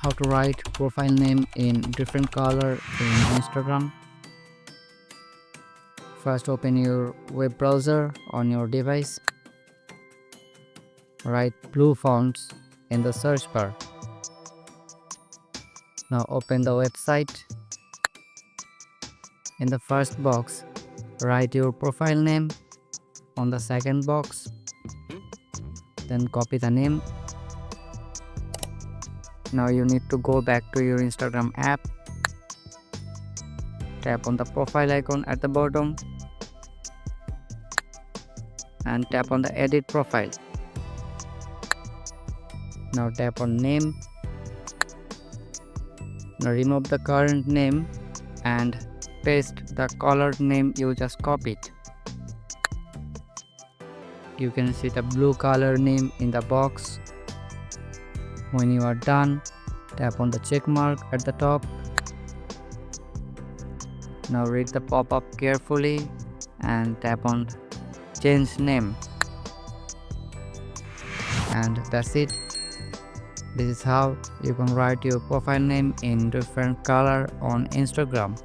how to write profile name in different color in Instagram. First, open your web browser on your device. Write blue fonts in the search bar. Now open the website. In the first box, write your profile name. On the second box, then copy the name. Now you need to go back to your Instagram app. Tap on the profile icon at the bottom and tap on the edit profile. Now tap on name. Now remove the current name and paste the colored name you just copied. You can see the blue color name in the box. When you are done, tap on the check mark at the top. Now read the pop-up carefully and tap on change name. And that's it. This is how you can write your profile name in different color on Instagram.